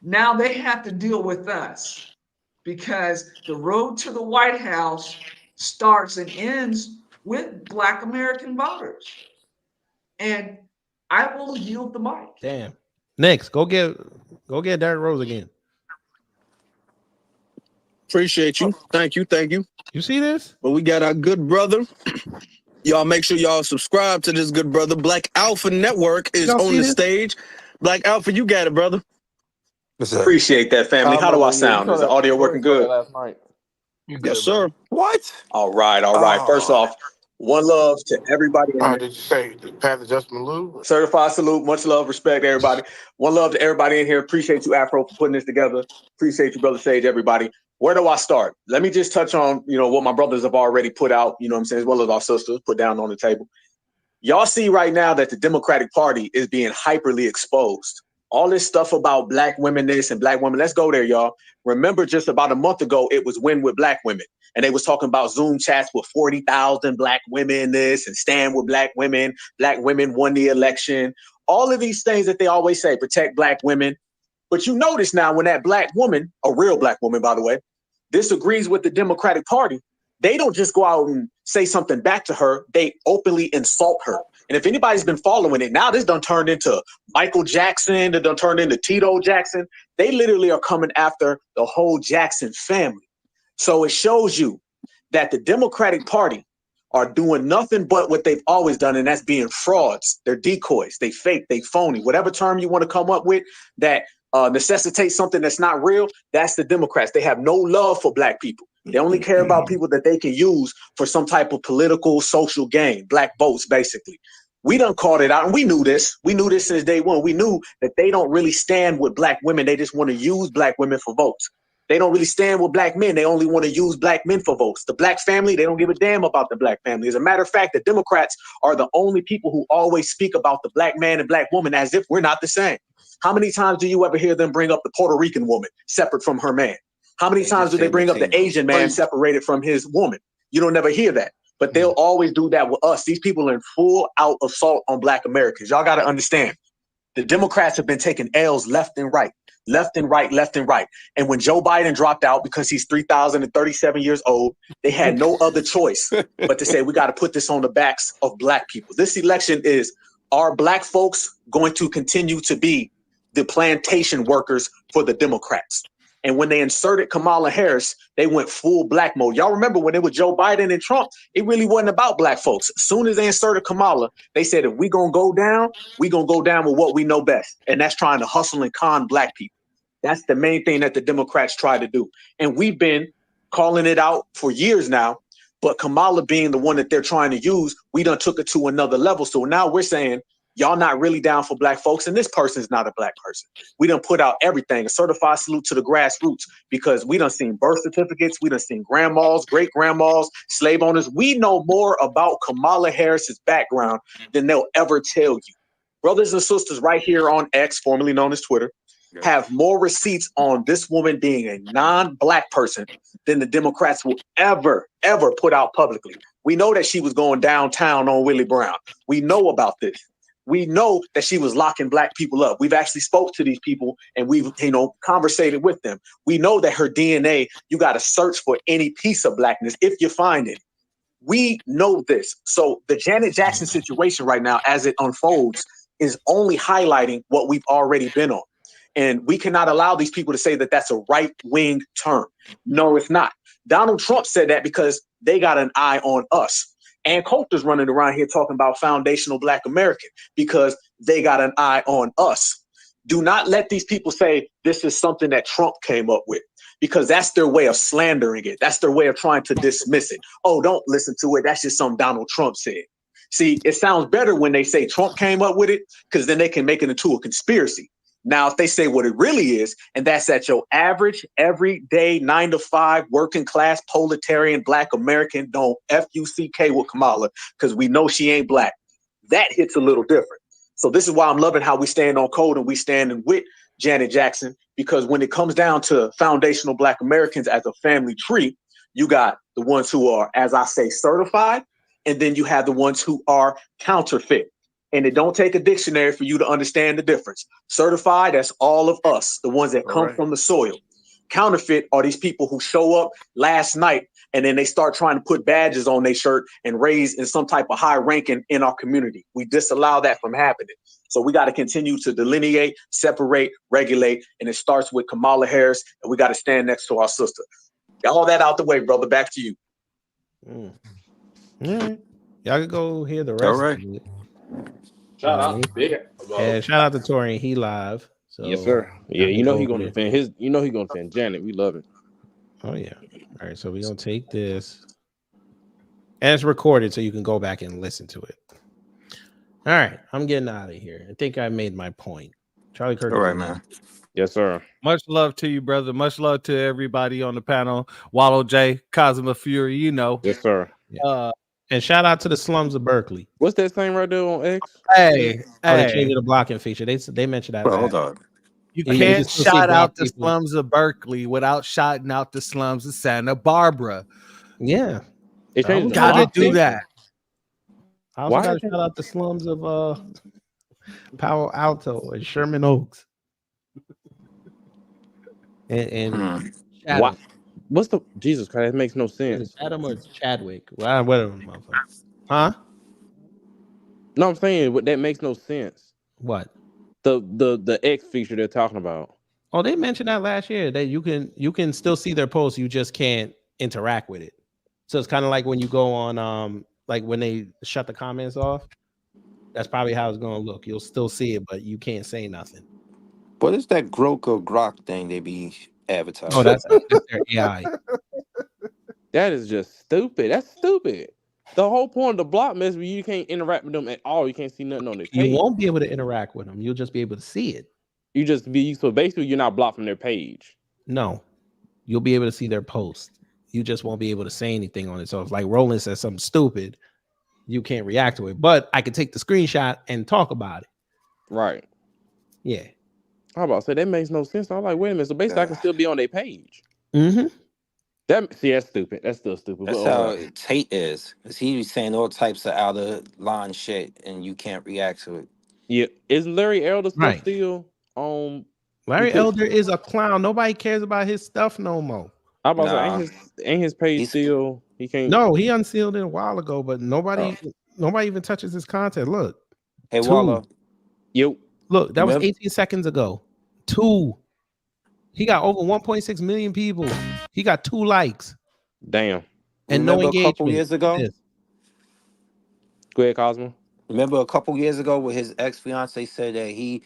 Now they have to deal with us because the road to the White House starts and ends with Black American voters. And I will yield the mic. Damn. Next, go get Derrick Rose again. Appreciate you. Thank you. You see this? But we got our good brother. Y'all make sure y'all subscribe to this good brother. Black Alpha Network is on the stage. Black Alpha, you got it, brother. Appreciate that, family. How do I sound? Is the audio working good? Last night. Yes, sir. What? All right. First off, one love to everybody. Did you say Pastor Justin Lou? Certified salute. Much love, respect, everybody. One love to everybody in here. Appreciate you, Afro, for putting this together. Appreciate you, Brother Sage, everybody. Where do I start? Let me just touch on, what my brothers have already put out, as well as our sisters put down on the table. Y'all see right now that the Democratic Party is being hyperly exposed. All this stuff about Black women this and Black women, let's go there, y'all. Remember, just about a month ago, it was Win with Black Women. And they was talking about Zoom chats with 40,000 Black women this and stand with Black women won the election. All of these things that they always say, protect Black women. But you notice now when that Black woman, a real Black woman, by the way, disagrees with the Democratic Party, they don't just go out and say something back to her. They openly insult her. And if anybody's been following it, now this done turned into Michael Jackson, it done turned into Tito Jackson. They literally are coming after the whole Jackson family. So it shows you that the Democratic Party are doing nothing but what they've always done, and that's being frauds. They're decoys. They fake, they phony. Whatever term you want to come up with that necessitates something that's not real, that's the Democrats. They have no love for Black people. They only care about people that they can use for some type of political, social gain, Black votes, basically. We done called it out, and we knew this. We knew this since day one. We knew that they don't really stand with Black women. They just want to use Black women for votes. They don't really stand with Black men. They only want to use Black men for votes. The Black family, they don't give a damn about the Black family. As a matter of fact, the Democrats are the only people who always speak about the Black man and Black woman as if we're not the same. How many times do you ever hear them bring up the Puerto Rican woman separate from her man? How many times do they bring up the Asian man separated from his woman? You don't never hear that. But they'll always do that with us. These people are in full out assault on Black Americans. Y'all got to understand, the Democrats have been taking L's left and right. And when Joe Biden dropped out because he's 3,037 years old, they had no other choice but to say, we got to put this on the backs of Black people. This election is, are Black folks going to continue to be the plantation workers for the Democrats? And when they inserted Kamala Harris, they went full Black mode. Y'all remember when it was Joe Biden and Trump, it really wasn't about Black folks. As soon as they inserted Kamala, they said, if we're going to go down, we're going to go down with what we know best. And that's trying to hustle and con Black people. That's the main thing that the Democrats try to do. And we've been calling it out for years now. But Kamala being the one that they're trying to use, we done took it to another level. So now we're saying, y'all not really down for Black folks, and this person's not a Black person. We done put out everything, a certified salute to the grassroots, because we done seen birth certificates, we done seen grandmas, great-grandmas, slave owners. We know more about Kamala Harris's background than they'll ever tell you. Brothers and sisters right here on X, formerly known as Twitter, have more receipts on this woman being a non-Black person than the Democrats will ever put out publicly. We know that she was going downtown on Willie Brown. We know about this. We know that she was locking Black people up. We've actually spoke to these people and we've, conversated with them. We know that her DNA, you got to search for any piece of Blackness if you find it. We know this. So the Janet Jackson situation right now, as it unfolds, is only highlighting what we've already been on. And we cannot allow these people to say that that's a right-wing term. No, it's not. Donald Trump said that because they got an eye on us. And Coulter's running around here talking about foundational Black American because they got an eye on us. Do not let these people say this is something that Trump came up with, because that's their way of slandering it. That's their way of trying to dismiss it. Oh, don't listen to it. That's just something Donald Trump said. See, it sounds better when they say Trump came up with it, because then they can make it into a conspiracy. Now, if they say what it really is, and that's that your average, everyday, 9-to-5, working class, proletarian, Black American don't F-U-C-K with Kamala, because we know she ain't Black. That hits a little different. So this is why I'm loving how we stand on code and we standing with Janet Jackson, because when it comes down to foundational Black Americans as a family tree, You got the ones who are, as I say, certified, and then you have the ones who are counterfeit. And it don't take a dictionary for you to understand the difference. Certified, that's all of us, the ones that come from the soil. Counterfeit are these people who show up last night and then they start trying to put badges on their shirt and raise in some type of high ranking in our community. We disallow that from happening. So we got to continue to delineate, separate, regulate, and it starts with Kamala Harris, and we got to stand next to our sister. Got all that out the way, brother. Back to you. All right. Y'all can go hear the rest. All right. Of it. Shout out, big. And shout out to Torian. He live. So Yes, sir. Yeah, you know he's gonna here. defend his. You know he's gonna defend Janet. We love it. Oh yeah. All right. So we're gonna take this, and it's recorded, so you can go back and listen to it. All right. I'm getting out of here. I think I made my point. Charlie Kirk. All right, man. Yes, sir. Much love to you, brother. Much love to everybody on the panel. Wallow J, Cosmo Fury, you know. Yes, sir. And shout out to the slums of Berkeley. What's that thing right there on X? Hey, they changed the blocking feature. They mentioned that. Bro, hold on. You can't shout out the slums of Berkeley without shouting out the slums of Santa Barbara. Yeah. Gotta do that. I also gotta shout out the slums of Palo Alto and Sherman Oaks. And what? What's the Jesus Christ? It makes no sense. Adam or Chadwick? Well, whatever, motherfucker. Huh? No, I'm saying that makes no sense. What? The X feature they're talking about. Oh, they mentioned that last year that you can still see their posts, you just can't interact with it. So it's kind of like when you go on like when they shut the comments off. That's probably how it's gonna look. You'll still see it, but you can't say nothing. What is that Grok or Grok thing they be advertising? Oh, that's their AI. That is just stupid. That's stupid. The whole point of the block mess where you can't interact with them at all. You can't see nothing on their page. You won't be able to interact with them. You'll just be able to see it. So basically you're not blocked from their page. No, you'll be able to see their post. You just won't be able to say anything on it. So if like Roland says something stupid, you can't react to it. But I could take the screenshot and talk about it. Right. Yeah. How about say that makes no sense? I'm like, wait a minute. So basically I can still be on their page. Mm-hmm. That's stupid. That's still stupid. That's how Tate is. Because he was saying all types of out of line shit and you can't react to it. Yeah. Is Larry Elder still on? Larry Elder is a clown. Nobody cares about his stuff no more. How about ain't his page still? He can't. No, he unsealed it a while ago, but nobody even touches his content. Look. Hey, Wallo. Yo. Look, that was 18 seconds ago. 2. He got over 1.6 million people. He got 2 likes. Damn. And Remember no engagement. A couple years ago? Yes. Go ahead, Cosmo. Remember a couple years ago where his ex-fiance said that he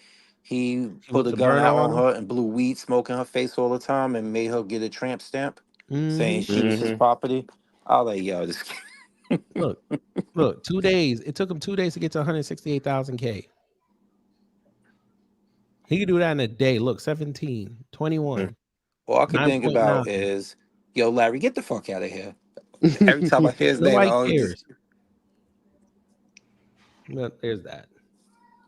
put a gun out on her and blew weed smoke in her face all the time and made her get a tramp stamp saying she was his property. I was like, yo, this look, 2 days. It took him 2 days to get to 168,000K. He could do that in a day. Look, 17, 21. All I can think about is, yo, Larry, get the fuck out of here. Every time I hear his name, Nobody cares. But there's that.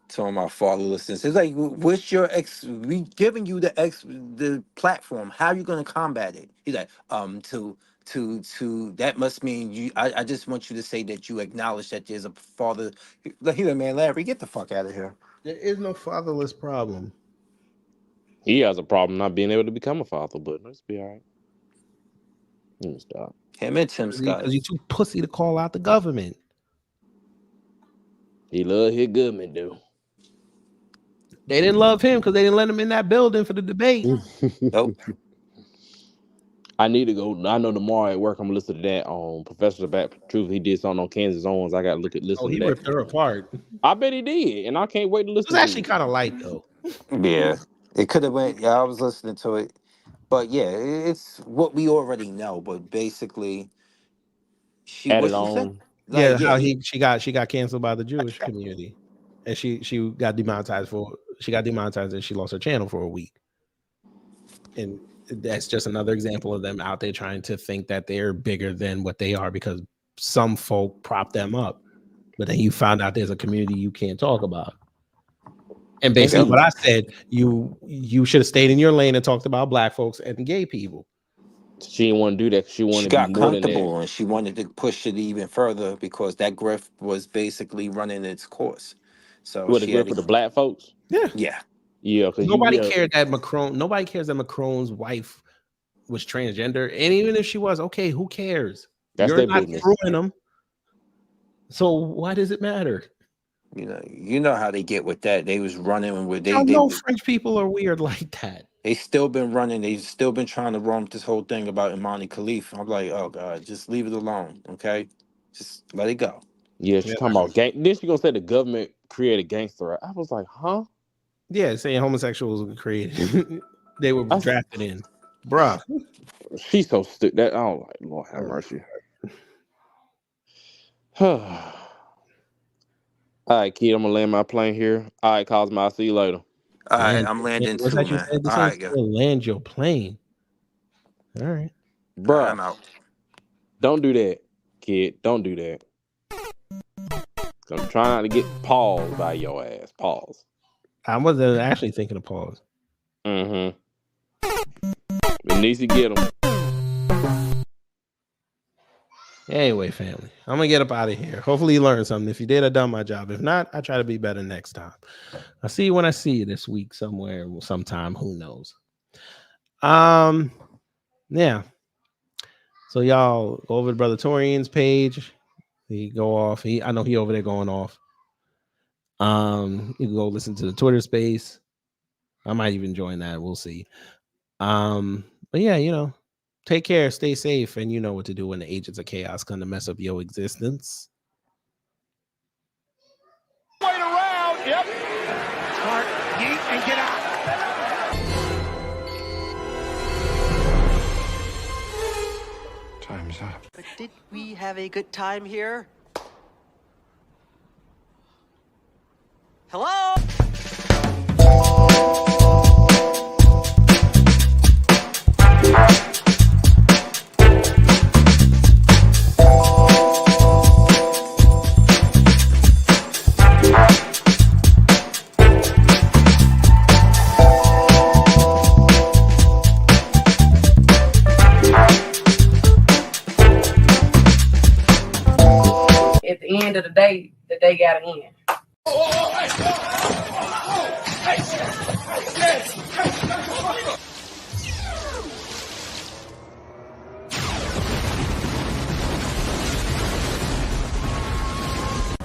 Telling my father listens. It's like, what's your we giving you the platform. How are you gonna combat it? He's like, to that must mean you I just want you to say that you acknowledge that there's a father. He's like, man, Larry, get the fuck out of here. There is no fatherless problem. He has a problem not being able to become a father, but let's be all right. Let me stop. Him and Tim Scott. Because you're too pussy to call out the government. He love his government, dude. They didn't love him because they didn't let him in that building for the debate. Nope. I need to go. I know tomorrow at work I'm gonna listen to that on Professor Back Truth. He did something on Kansas Owens. I gotta listen he to that. ripped her apart. I bet he did, and I can't wait to listen. It was actually kind of light though. Yeah, it could have went. Yeah, I was listening to it, but yeah, it's what we already know. But basically, she added what she said? on. Like, How she got canceled by the Jewish community, and she got demonetized and she lost her channel for a week. And that's just another example of them out there trying to think that they're bigger than what they are because some folk prop them up. But then you found out there's a community you can't talk about. And basically what I said, you should have stayed in your lane and talked about black folks and gay people. She didn't want to do that. She wanted She to got be more than that. comfortable and she wanted to push it even further because that grift was basically running its course. So What, the she had grip to, for the black folks? yeah. Yeah, because Nobody cared that Macron. Nobody cares that Macron's wife was transgender, and even if she was, okay, who cares? That's You're their not business. screwing them. So why does it matter? You know how they get with that. They was running with I know French people are weird like that. They still been running. They still been trying to run this whole thing about Imani Khalif. I'm like, oh God, just leave it alone, okay? Just let it go. Yeah, she's talking about gang. Then she gonna say the government created gangster. I was like, huh? Yeah, saying homosexuals were created. They were drafted in. Bruh. She's so stupid. That I don't like. Lord have mercy. All right, kid, I'm gonna land my plane here. All right, Cosmo, I'll see you later. All right, I'm landing What's too, that you man. said? This All ain't right, gonna land your plane. All right. Bruh. I'm out. Don't do that, kid. Don't do that. I'm trying not to get paused by your ass. Pause. I wasn't actually thinking of pause. Mm-hmm. It needs to get them. Anyway, family, I'm gonna get up out of here. Hopefully you learned something. If you did, I done my job. If not, I try to be better next time. I'll see you when I see you this week somewhere, sometime. Who knows? Yeah. So y'all go over to Brother Torian's page. He go off. I know he over there going off. You can go listen to the Twitter space. I might even join that. We'll see. But yeah, take care, stay safe, and you know what to do when the agents of chaos come to mess up your existence. Wait around. Yep. Smart. Yeet and get out. Time's up. But did we have a good time here? Hello? At the end of the day gotta end.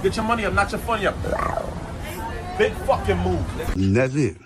Get your money up, not your funny up. Big fucking move. That's it.